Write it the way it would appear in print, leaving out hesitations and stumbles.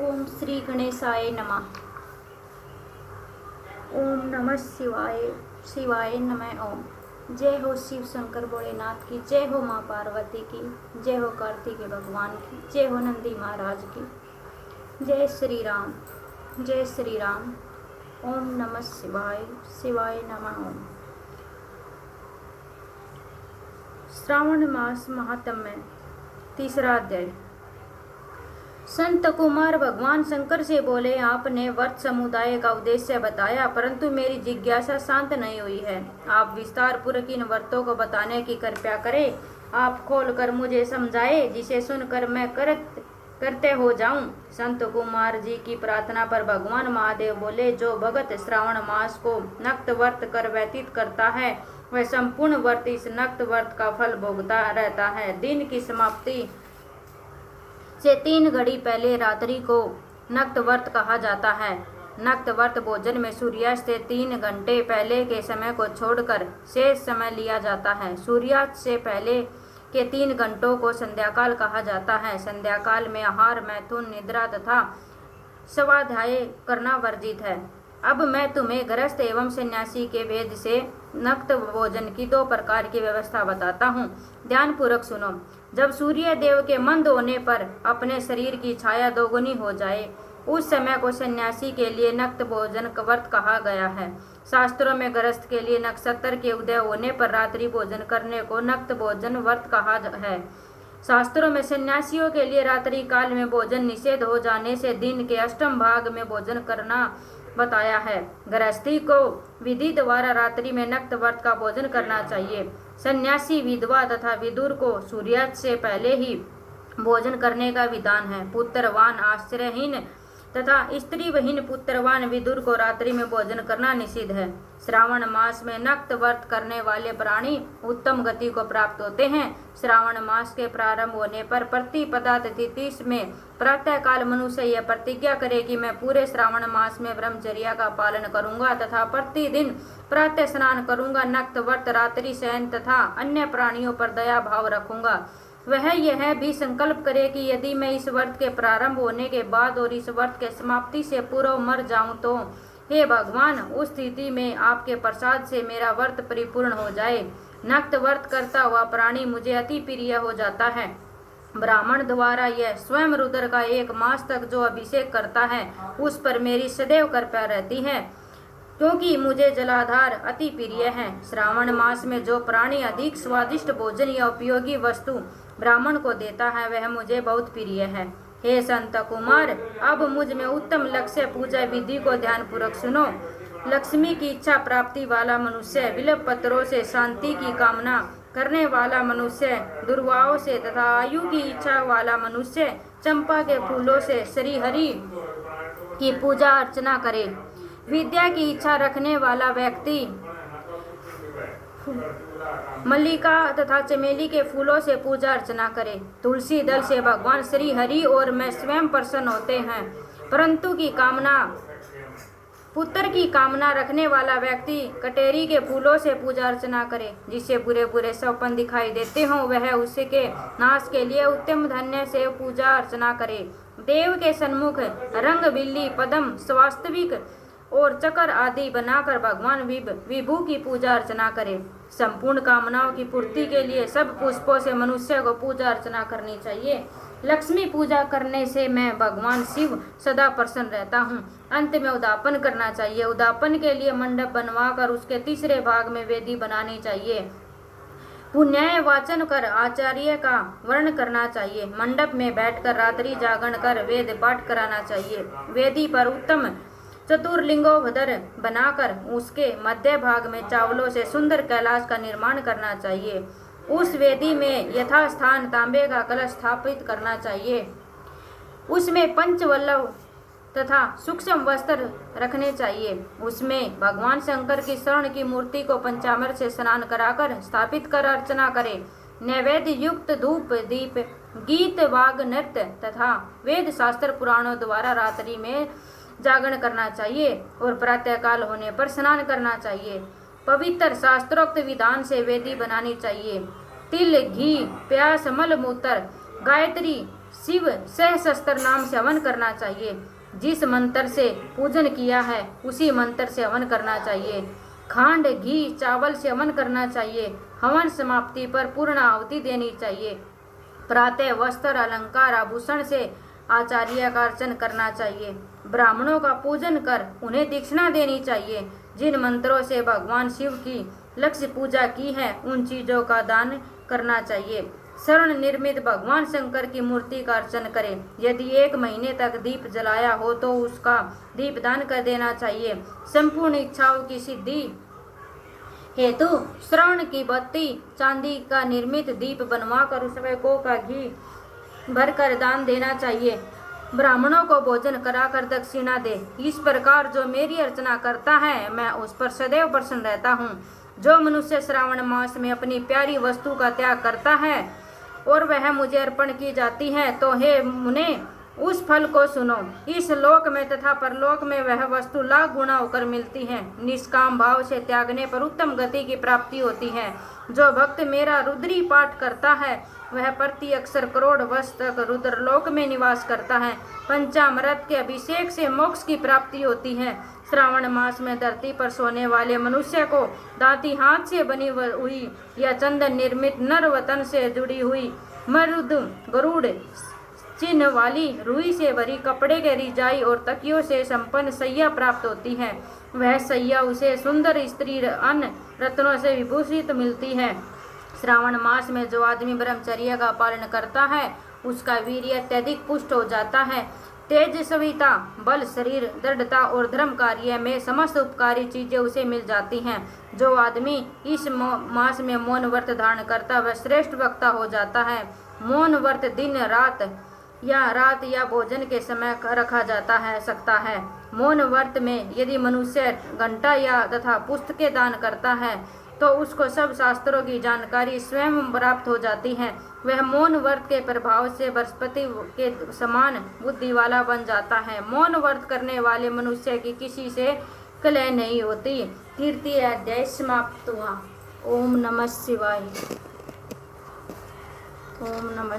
ओम श्री गणेशाय नमः। ओम नमः शिवाय शिवाय नमः। ओम। जय हो शिव शंकर भोलेनाथ की, जय हो माँ पार्वती की, जय हो कार्तिक भगवान की, जय हो नंदी महाराज की। जय श्री राम, जय श्री राम। ओम नमः शिवाय शिवाय नमः। ओम। श्रावण मास महात्म्य, तीसरा अध्याय। संत कुमार भगवान शंकर से बोले, आपने व्रत समुदाय का उद्देश्य बताया, परंतु मेरी जिज्ञासा शांत नहीं हुई है। आप विस्तार पूर्वक इन व्रतों को बताने की कृपया करें। आप खोलकर मुझे समझाए, जिसे सुनकर मैं करते हो जाऊं। संत कुमार जी की प्रार्थना पर भगवान महादेव बोले, जो भगत श्रावण मास को नक्त व्रत कर व्यतीत करता है, वह संपूर्ण व्रत इस नक्त व्रत का फल भोगता रहता है। दिन की समाप्ति से 3 घड़ी पहले रात्रि को नक्त व्रत कहा जाता है। नक्त व्रत भोजन में सूर्यास्त से 3 घंटे पहले के समय को छोड़कर शेष समय लिया जाता है। सूर्यास्त से पहले के 3 घंटों को संध्याकाल कहा जाता है। संध्याकाल में आहार, मैथुन, निद्रा तथा स्वाध्याय करना वर्जित है। अब मैं तुम्हें गृहस्थ एवं सन्यासी के भेद से नक्त भोजन की 2 प्रकार की व्यवस्था बताता हूँ। ध्यान पूर्वक सुनो। जब सूर्य देव के मंद होने पर अपने शरीर की छाया दोगुनी हो जाए, उस समय को सन्यासी के लिए नक्त भोजन व्रत कहा गया है। शास्त्रों में गृहस्थ के लिए नक्षत्र के उदय होने पर रात्रि भोजन करने को नक्त भोजन व्रत कहा है। शास्त्रों में सन्यासियों के लिए रात्रि काल में भोजन निषेध हो जाने से दिन के अष्टम भाग में भोजन करना बताया है। गृहस्थी को विधि द्वारा रात्रि में नक्त व्रत का भोजन करना चाहिए। सन्यासी, विधवा तथा विदुर को सूर्यास्त से पहले ही भोजन करने का विधान है। पुत्रवान, आश्रयहीन तथा स्त्रीविहीन पुत्रवान विदुर को रात्रि में भोजन करना निषिद्ध है। श्रावण मास में नक्त व्रत करने वाले प्राणी उत्तम गति को प्राप्त होते हैं। श्रावण मास के प्रारंभ होने पर प्रतिपदा तिथि में प्रातः काल मनुष्य यह प्रतिज्ञा करे कि मैं पूरे श्रावण मास में ब्रह्मचर्या का पालन करूंगा तथा प्रतिदिन प्रातः स्नान करूंगा, नक्त व्रत, रात्रि शयन तथा अन्य प्राणियों पर दया भाव रखूंगा। वह यह भी संकल्प करे कि यदि मैं इस व्रत के प्रारंभ होने के बाद और इस व्रत के समाप्ति से पूर्व मर जाऊं तो हे भगवान, उस स्थिति में आपके प्रसाद से मेरा व्रत परिपूर्ण हो जाए। नक्त व्रत करता हुआ प्राणी मुझे अति प्रिय हो जाता है। ब्राह्मण द्वारा यह स्वयं रुद्र का 1 मास तक जो अभिषेक करता है, उस पर मेरी सदैव कृपा रहती है, क्योंकि मुझे जलाधार अति प्रिय है। श्रावण मास में जो प्राणी अधिक स्वादिष्ट भोजन या उपयोगी वस्तु ब्राह्मण को देता है, वह मुझे बहुत प्रिय है। हे संत कुमार, अब मुझ में उत्तम लक्ष्य पूजा विधि को ध्यान पूर्वक सुनो। लक्ष्मी की इच्छा प्राप्ति वाला मनुष्य बिल्व पत्रों से, शांति की कामना करने वाला मनुष्य दुर्वाओं से तथा आयु की इच्छा वाला मनुष्य चंपा के फूलों से श्री हरि की पूजा अर्चना करे। विद्या की इच्छा रखने वाला व्यक्ति मल्लिका तथा चमेली के फूलों से पूजा अर्चना करे। तुलसी दल से भगवान श्री हरि और मैं स्वयं प्रसन्न होते हैं। परंतु पुत्र की कामना रखने वाला व्यक्ति कटेरी के फूलों से पूजा अर्चना करे। जिसे बुरे बुरे सपन दिखाई देते हों, वह उसके नाश के लिए उत्तम धन्य से पूजा अर्चना करे। देव के सन्मुख रंग, बिल्ली, पद्म, स्वास्तविक और चक्र आदि बनाकर भगवान विभु की पूजा अर्चना करे। संपूर्ण कामनाओं की पूर्ति के लिए सब पुष्पों से मनुष्य को पूजा अर्चना करनी चाहिए। लक्ष्मी पूजा करने से मैं भगवान शिव सदा प्रसन्न रहता हूँ। अंत में उद्यापन करना चाहिए। उद्यापन के लिए मंडप बनवाकर उसके तीसरे भाग में वेदी बनानी चाहिए। पुण्य वाचन कर आचार्य का वर्ण करना चाहिए। मंडप में बैठकर रात्रि जागरण कर वेद पाठ कराना चाहिए। वेदी पर उत्तम चतुर्लिंगोधर बनाकर उसके मध्य भाग में चावलों से सुंदर कैलाश का निर्माण करना चाहिए। उस वेदी में यथास्थान तांबे का कलश स्थापित करना चाहिए। उसमें पंचवल्लभ तथा सूक्ष्म वस्त्र रखने चाहिए। उसमें भगवान शंकर की स्वर्ण की मूर्ति को पंचामृत से स्नान कराकर स्थापित कर अर्चना करे। नैवेद्य युक्त धूप, दीप, गीत, वाग, नृत्य तथा वेद शास्त्र पुराणों द्वारा रात्रि में जागरण करना चाहिए और प्रातःकाल होने पर स्नान करना चाहिए। पवित्र शास्त्रोक्त विधान से वेदी बनानी चाहिए। तिल, घी, प्यास, मल मूत्र, गायत्री, शिव सहस्त्र नाम से हवन करना चाहिए। जिस मंत्र से पूजन किया है उसी मंत्र से हवन करना चाहिए। खांड घी चावल से हवन करना चाहिए। हवन समाप्ति पर पूर्ण आहुति देनी चाहिए। प्रातः वस्त्र अलंकार आभूषण से आचार्य का अर्चन करना चाहिए। ब्राह्मणों का पूजन कर उन्हें दक्षिणा देनी चाहिए। जिन मंत्रों से भगवान शिव की लक्ष्य पूजा की है उन चीजों का दान करना चाहिए। स्वर्ण निर्मित भगवान शंकर की मूर्ति का अर्चन करें। यदि 1 महीने तक दीप जलाया हो तो उसका दीप दान कर देना चाहिए। संपूर्ण इच्छाओं की सिद्धि हेतु श्रवण की बत्ती चांदी का निर्मित दीप बनवाकर उसमें गौ का घी भरकर दान देना चाहिए। ब्राह्मणों को भोजन कराकर दक्षिणा दे। इस प्रकार जो मेरी अर्चना करता है मैं उस पर सदैव प्रसन्न रहता हूँ। जो मनुष्य श्रावण मास में अपनी प्यारी वस्तु का त्याग करता है और वह मुझे अर्पण की जाती है तो हे मुने उस फल को सुनो। इस लोक में तथा परलोक में वह वस्तु लाख गुना होकर मिलती है। निष्काम भाव से त्यागने पर उत्तम गति की प्राप्ति होती है। जो भक्त मेरा रुद्री पाठ करता है वह प्रति अक्षर करोड़ वर्ष तक रुद्रलोक में निवास करता है। पंचामृत के अभिषेक से मोक्ष की प्राप्ति होती है। श्रावण मास में धरती पर सोने वाले मनुष्य को दांती हाथ से बनी हुई या चंदन निर्मित नर वतन से जुड़ी हुई मरुद गरुड़ चिन्ह वाली रुई से भरी कपड़े के रिजाई और तकियों से संपन्न सैया प्राप्त होती है। वह सैया उसे सुंदर स्त्री अन्य रत्नों से विभूषित मिलती है। श्रावण मास में जो आदमी ब्रह्मचर्य का पालन करता है उसका वीर्य अत्यधिक पुष्ट हो जाता है। तेजस्विता बल शरीर दृढ़ता और धर्म कार्य में समस्त उपकारी चीजें उसे मिल जाती हैं। जो आदमी इस मास में मौन व्रत धारण करता वह श्रेष्ठ वक्ता हो जाता है। मौन व्रत दिन रात या भोजन के समय रखा सकता है। मौन व्रत में यदि मनुष्य घंटा या तथा पुस्तकें दान करता है तो उसको सब शास्त्रों की जानकारी स्वयं प्राप्त हो जाती है। वह मौन व्रत के प्रभाव से बृहस्पति के समान बुद्धि वाला बन जाता है। मौन व्रत करने वाले मनुष्य की किसी से कलह नहीं होती। 3 अध्याय समाप्त हुआ। ओम नमः शिवाय। ओम नमः।